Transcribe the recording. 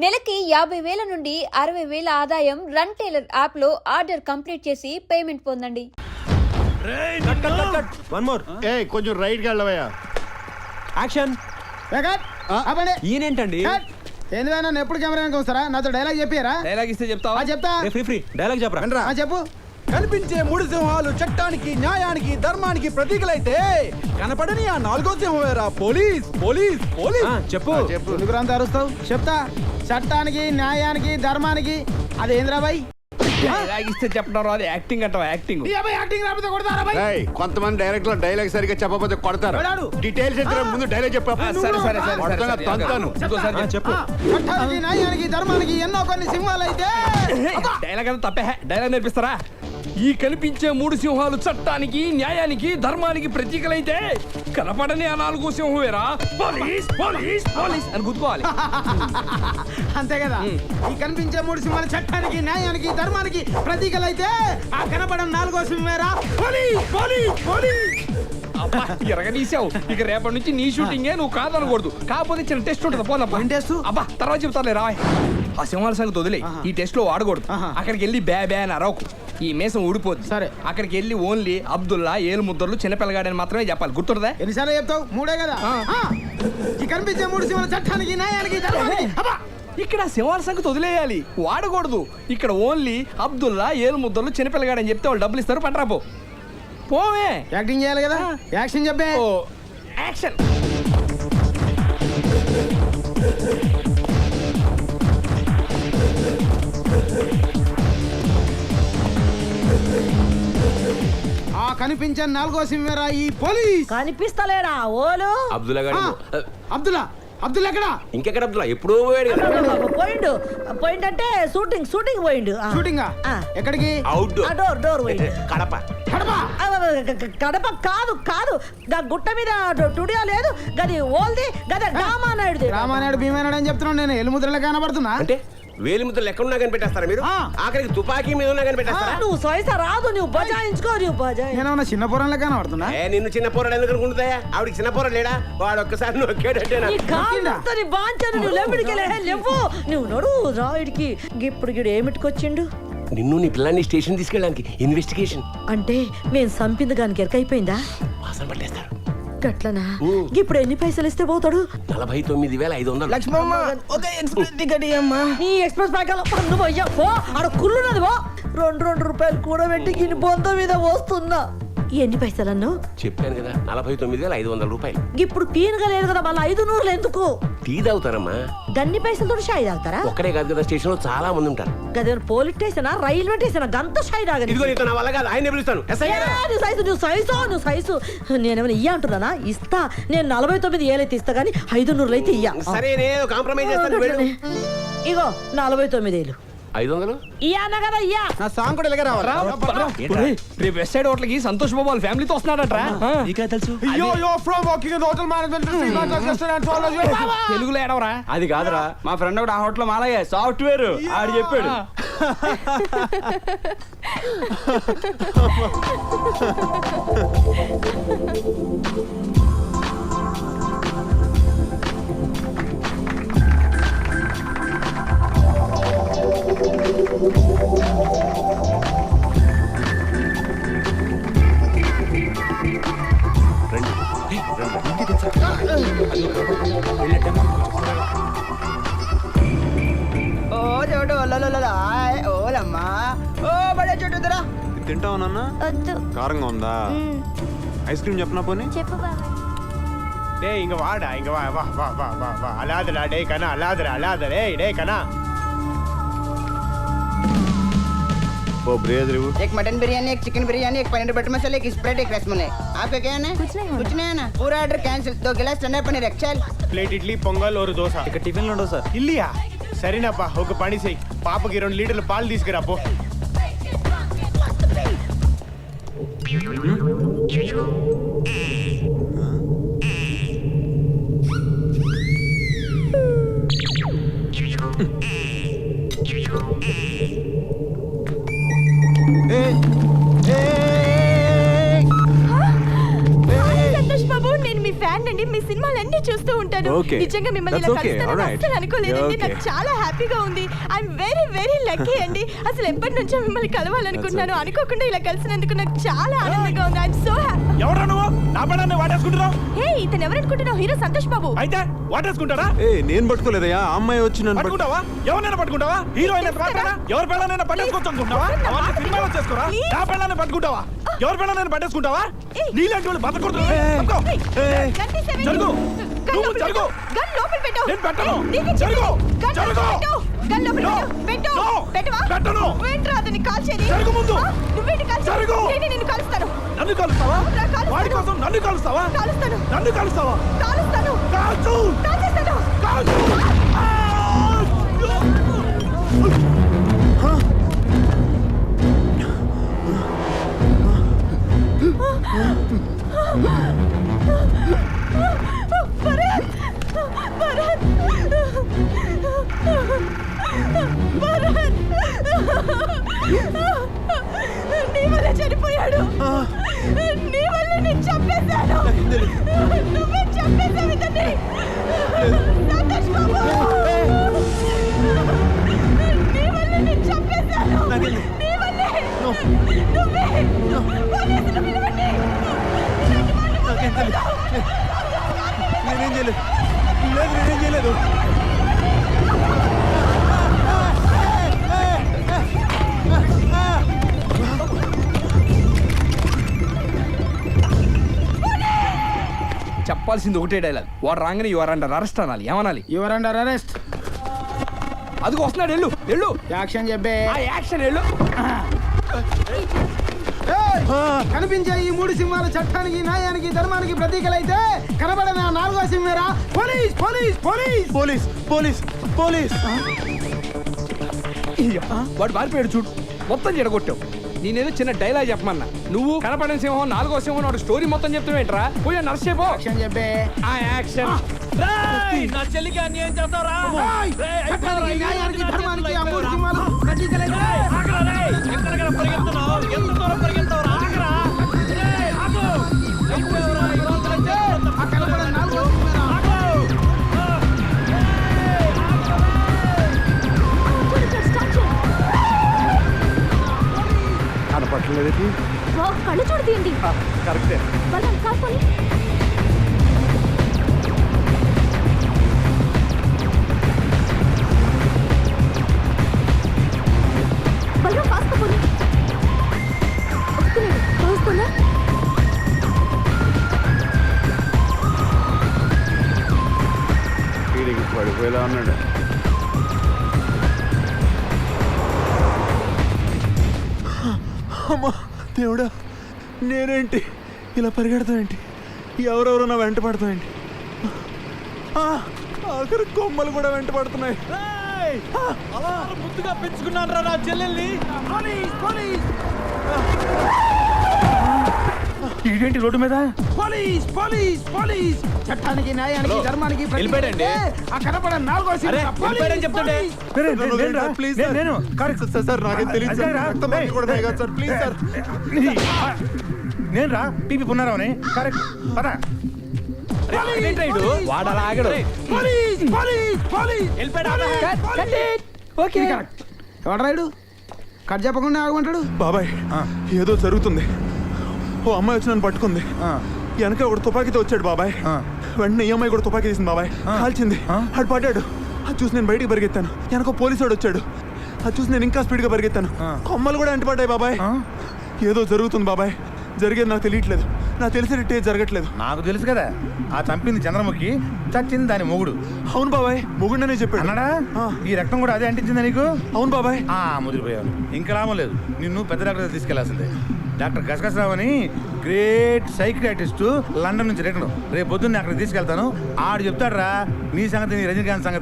నెలకి 50,000 నుండి 60,000 ఆదాయం రన్ టైలర్ యాప్ లో ఆర్డర్ కంప్లీట్ చేసి పేమెంట్ పొందండి. వన్ మోర్ కొంచెం రైట్ గా వెళ్ళవయ్యా. యాక్షన్. ఈయనేంటండి ఏందివా నన్ను ఎప్పుడు కెమెరా వస్తారా? నాతో డైలాగ్ చెప్పారా? డైలాగ్ ఇస్తే చెప్తావా? చెప్తా. ఫ్రీ డైలాగ్ చెప్పరా. చెప్పు. కనిపించే మూడు సింహాలు చట్టానికి న్యాయానికి ధర్మానికి ప్రతీకలైతే కనపడని ఆ నాలుగో సింహం వేరా పోలీస్ పోలీస్ పోలీస్. చెప్పు. ఎందుకు అంత అరుస్తావు? చెప్తా. చట్టానికి న్యాయానికి ధర్మానికి అదేంద్రాబాయ్ డైలాగ్ ఇస్తే చెప్పడం రాదు, యాక్టింగ్ అంటావా? యాక్టింగ్. యాక్టింగ్ రాకపోతే కొడతారా బాయ్? కొంతమంది డైరెక్టర్ డైలాగ్ సరిగ్గా చెప్పకపోతే కొడతారు. డీటైల్స్ ముందు డైలాగ్ చెప్పు. చెప్పు. చట్టానికి న్యాయానికి ధర్మానికి ఎన్నో కొన్ని సింహాలు అయితే డైలాగ్ అంతా తప్పే. డైలాగ్ నేర్పిస్తారా? ఈ కనిపించే మూడు సింహాలు చట్టానికి న్యాయానికి ధర్మానికి ప్రతీకలైతే కనపడని ఆ నాలుగో సింహం వేరా పోలీస్ పోలీస్ పోలీస్ అని గుర్తుకోవాలి. అంతే కదా. ఈ కనిపించే మూడు సింహాలు చట్టానికి న్యాయానికి ధర్మానికి ప్రతీకలైతే ఆ కనపడని నాలుగో సింహమేరా పోలీస్ పోలీస్ పోలీస్. అబ్బా ఎరగదీసావు. ఇక రేపటి నుంచి నీ షూటింగే, నువ్వు కాదనకూడదు. కాకపోతే చిన్న టెస్ట్ ఉంటుంది. పోనప్పా. అబ్బా తర్వాత చెప్తారులే రా. ఆ సింహాల సంగతి వదిలే. ఈ టెస్ట్ లో వాడకూడదు. అక్కడికి వెళ్ళి బ్యా బ్యా అని అరవకు. ఈ మేసం ఊడిపోద్ది. సరే. అక్కడికి వెళ్ళి ఓన్లీ అబ్దుల్లా ఏలు ముద్దర్లు చిన్నపిల్లగాడని మాత్రమే చెప్పాలి. గుర్తుందా? ఎన్నిసార్లు చెప్తావు? మూడే కదా. ఈ కనిపించే మూడు సింహాలు చట్టానికి న్యాయానికి ధర్మానికి. ఇక్కడ సింహాల సంగతి వదిలేయాలి, వాడకూడదు. ఇక్కడ ఓన్లీ అబ్దుల్లా ఏలు ముద్దర్లు చిన్నపిల్లగాడని చెప్తే వాళ్ళు డబ్బులు ఇస్తారు. పంటరాపో పోవే. యాక్టింగ్ చేయాలి కదా. యాక్షన్ చెప్పే. ఓ యాక్షన్. ఆ కనిపించే నాలుగో సింహేరా ఈ పోలీస్. కనిపిస్తలేడా ఓలు? అబ్దుల్లా గారు. అబ్దుల్లా అబ్దుల్లా ఎక్కడా? ఇంకెక్కడ అబ్దుల్లా? ఎప్పుడో పోయాడు కదా. పోయిండంటే షూటింగ్ పోయిండు. షూటింగా? ఎక్కడికి? అవుట్ డోర్ పోయిండు. కడప. కడప కాదు కాదు, గుట్ట మీద స్టూడియో లేదు గది ఓల్ది గద రామానాయుడు. రామానాయుడు భీమానాయుడు అని చెప్తున్నాను నేను. ఎలుముద్రలో కనబడుతున్నా అంటే వేలి ముద్దలు ఎక్కడున్నా కనిపెట్టేస్తారా మీరు? ఆఖరికి తుపాకీ మీద ఉన్నా కనిపెట్టేస్తారా? నువ్వు సైస రాదు, నువ్వు బజాయించుకో. నువ్వు నేనేమన్నా చిన్న పొరంలో కనబడుతున్నా? నిన్ను చిన్న పోరాడు ఎందుకు అనుకుంటాయా? ఆవిడకి చిన్న పోరాడు లేడా? వాడు ఒక్కసారి నొక్కాడంటే నువ్వు నడు రాయుడికి. ఇప్పుడు గిడు ఏమిటికొచ్చిండు? నిన్ను నీ పిల్లాన్ని స్టేషన్ తీసుకెళ్ళడానికి ఇన్వెస్టిగేషన్. అంటే మేము సంపింది గానికి ఎరకైపోయిందా? వాసన పట్టేస్తారు. గట్లనా? ఇప్పుడు ఎన్ని పైసలు ఇస్తే పోతాడు? 49,500. లక్ష్మమ్మ ఒక ఎక్స్ప్రెస్ టికెట్ ఇయ్యమ్మా. నీ ఎక్స్ప్రెస్ ప్యాకెట్ పన్ను పోయ్యా పో. ఆడ కుళ్ళున్నది పో. 2 రూపాయలు కూడా పెట్టి గిన్ని బొంద మీద వస్తున్నా. ఎన్ని పైసలన్ను చెప్పాను కదా, 49,500 రూపాయలు. ఇప్పుడు పీనుగా లేదు కదా, మళ్ళీ 500 ఎందుకు? టీ తాగుతారమ్మా. గన్ని పైసలతో షాయి తాగుతారా? ఒక్కడే కాదు కదా, స్టేషన్ లో చాలా మంది ఉంటారు. గదే పోలీస్ స్టేషన్ రైల్వే స్టేషన్ గంత షాయి తాగని. ఇదిగో నీతో నా వల్ల కాదు, ఆయన పిలుస్తాను. నువ్వు సైజు నేనేమైనా ఇయ్య అంటున్నానా? ఇస్తా. నేను 49,000 అయితే ఇస్తా గానీ 500 అయితే ఇయ్య. సరే నేను కాంప్రమైజ్ చేస్తాను. ఇగో 49,000 500 ఇయ్యానా కదా ఇయ్యా. నా సాంగ్ కూడా ఇలాగ రావాలా? రేపు వెస్ట్ సైడ్ హోటల్ కి సంతోష్ బాబు వాళ్ళ ఫ్యామిలీతో వస్తున్నాడట. తెలుసు తెలుగులో ఏడవరా? అది కాదురా, మా ఫ్రెండ్ ఒకటి ఆ హోటల్ మాలయ్య సాఫ్ట్వేర్ ఆడు చెప్పాడు. ఓ చోటు ఓలమ్మా. ఓ బడే చోటు దరా. తింటావు నాన్న? కారంగా ఉందా? ఐస్ క్రీమ్ చెప్పనా పోనీ? டே இங்க வாடா, இங்க வா வா வா வா வா வா. அலாதடா டேய் கண்ணா, அலாதடா டேய் கண்ணா. वो ब्रेड रे वो। एक मटन बिरयानी, एक चिकन बिरयानी, एक पनीर बटर मसाला, एक स्प्रेड, एक रसमलाई. आपका क्या है? कुछ नहीं है ना. पूरा ऑर्डर कैंसिल. 2 गिलास ठंडा पनीर चल. ప్లేట్ ఇడ్లీ పొంగల్ ఒక దోశ. ఇక టిఫిన్ లో ఉండవు సార్. ఇల్లియా? సరేనప్పా, ఒక పని చెయ్యి. పాపకి 2 లీటర్ల పాలు తీసుకురా పో. సంతోష్ బాబు, నేను మీ ఫ్యాన్ అండి. మీ సినిమాలన్నీ చూస్తూ ఉంటాను. వచ్చాను. Okay. నిజంగా మిమ్మల్ని ఇలా That's okay. కలుస్తానని Alright. అస్సలు అనుకోలేదండి. Okay. నాకు చాలా హ్యాపీగా ఉంది. ఐఎమ్ వెరీ వెరీ లక్కీ అండి. అసలు ఎప్పటి నుంచో మిమ్మల్ని కలవాలనుకుంటున్నాను. అనుకోకుండా ఇలా కలిసినందుకు నాకు చాలా ఆనందంగా ఉంది. I'm so happy. ఎవరా నువ్వు నా పడాన్ని వాడేసుకుంటున్నావు? హే, ఇతను ఎవరనుకుంటున్నావు? హీరో సంతోష్ బాబు. అయితే వాటేసుకుంటారా? ఏ నేను పట్టుకోలేదయ్యా, ఆ అమ్మాయి వచ్చి నన్ను పట్టుకుంటావా? ఎవరైనా పట్టుకుంటావా? హీరోయిన్ ఎవరి పెళ్ళనైనా పట్టేసుకోవచ్చు అనుకుంటావా? అవన్నీ సినిమాలో చేసుకోరా? నా పెళ్ళని పట్టుకుంటావా? ఎవరి పెళ్ళనైనా పట్టేసుకుంటావా? నీలాంటి వాళ్ళు బతకూడదు. తప్పుకో. గన్ తీసేవేంటి? జరుగు. గన్ నువ్వు లోపల జరుగు. పెట్టు. గన్ లోపల పెట్టు. నేను పెట్టను. నీకు జరుగు. గన్ జరుగు. లోపల పెట్టు. గన్ లోపల No. పెట్టు. No. పెట్టవా? పెట్టను. నువ్వేంట్రా అతన్ని కాల్చేది? జరుగు ముందు. ఆ? నువ్వేంటి కాల్చేది? జరుగు. నేనే నిన్ను కాలుస్తాను. నన్ను కలుస్తావా? అవునురా, కాలుస్తాను. వాడి కోసం నన్ను కలుస్తావా? కాలుస్తాను. నన్ను కలుస్తావా? కాలుస్తాను. కాల్చు. కాల్చేస్తాను. కాల్చు. భరత్! భరత్! భరత్! నీ వల్ల చనిపోయాడు. నీ వల్ల నేను చంపేశాను. నువ్వే చంపేశావు ఇతన్ని. సంతోష్ బాబు! నీ వల్ల నేను చంపేశాను. నీ వల్లే. నువ్వే. పోలీసులు పిలవండి. ఇలాంటి వాళ్ళు వదలకూడదు. నేనేం చేయలేదు. లేదు నేనేం చేయలేదు. చెప్పాల్సింది ఒకటే డైలాగ్. వాడు రాగానే యువర్ అండర్ అరెస్ట్ అనాలి. ఏమనాలి? Your under arrest. అదిగో వస్తున్నాడు. వెళ్ళు వెళ్ళు. యాక్షన్ చెప్పే. ఆ యాక్షన్ వెళ్ళు. కనిపించే ఈ మూడు సింహాలు చట్టానికి, న్యాయానికి, ధర్మానికి ప్రతీకలైతే కనబడని ఆ నాలుగో సింహేరా police. Police. Police. Police police police. వాడు పారిపోయాడు చూడు. మొత్తం చెడగొట్టావు. నేనేదో చిన్న డైలాగ్ చెప్పమన్నా. నువ్వు కనపడిన సింహం, నాలుగో సింహం వాడు స్టోరీ మొత్తం చెప్తావేంట్రా? పోయా నర్స్ చెప్పు. యాక్షన్ చెప్పే. ఆ యాక్షన్. నా చెల్లికి అన్యాయం చేస్తారా? చట్టానికి, న్యాయానికి, ధర్మానికి ఆ మూడు సింహాలు ప్రతీకలైతే ఆ కనబడని నాలుగో సింహేరా. కనపట్టలేదు. కళ్ళు చూడు తీయండి. కరెక్టే. బలం కాకపోయి బలం కాకపోయి వస్తున్నా. వీడికి పడిపోయేలా ఉన్నాడు. అమ్మా దేవుడా, నేనేంటి ఇలా పరిగెడతావేంటి? ఎవరెవరో నా వెంట పడతావేంటి? ఆఖరి కొమ్మలు కూడా వెంట పడుతున్నాయి. ముద్దుగా పెంచుకున్నాను రా నా చెల్లెల్ని. పోలీస్. పోలీస్. ఇదేంటి రోడ్డు మీద? పోలీస్. పోలీస్. పోలీస్. చట్టానికి, న్యాయానికి, ధర్మానికి వెళ్ళిపోయాడండి. ఆ కనపడని నాలుగో సింహేరా పోలీస్. చెప్తుండే ప్లీజ్ సార్, సార్ నాకేం తెలియదు సార్. రక్తం మంది కూడా ఉన్నాయి కదా సార్. Please sir. నేను రా పీపీ పున్నారావుని. కరెక్ట్ పద. వాడు అలా ఆగడు. పోలీస్. పోలీస్. పోలీస్. ఓకే. ఎవడ్రాయుడు కట్ చెప్పకుండా ఆగమంటాడు. బాబాయ్ ఏదో జరుగుతుంది. ఓ అమ్మాయి వచ్చి నన్ను పట్టుకుంది. వెనక ఒకడు తుపాకీతో వచ్చాడు బాబాయ్. వెంటనే ఈ అమ్మాయి కూడా తుపాకీ తీసింది బాబాయ్. కాల్చింది. ఆడు పడ్డాడు. అది చూసి నేను బయటికి పరిగెత్తాను. వెనక పోలీసు వాడు వచ్చాడు. అది చూసి నేను ఇంకా స్పీడ్గా పరిగెత్తాను. కొమ్మలు కూడా అంటిపడ్డాయి బాబాయ్. ఏదో జరుగుతుంది బాబాయ్. జరిగేది నాకు తెలియట్లేదు. నాకు తెలిసినట్టే జరగట్లేదు. నాకు తెలుసు కదా, ఆ చంపింది చంద్రముఖి, చచ్చింది దాని మొగుడు. అవును బాబాయ్, మొగుడనే చెప్పాడు. అన్నాడా? ఈ రక్తం కూడా అదే అంటించిందా నీకు? అవును బాబాయ్. ముదిరిపోయావు. ఇంకా లాభం లేదు, నిన్ను పెద్ద డాక్టర్ తీసుకెళ్లాల్సిందే. డాక్టర్ గసగసరావు అని గ్రేట్ సైకియాట్రిస్ట్, లండన్ నుంచి రిటర్న్. రేపు పొద్దున్నే అక్కడికి తీసుకెళ్తాను. ఆడు చెప్తాడు రా నీ సంగతి, నీ రజనీకాంత్ సంగతి.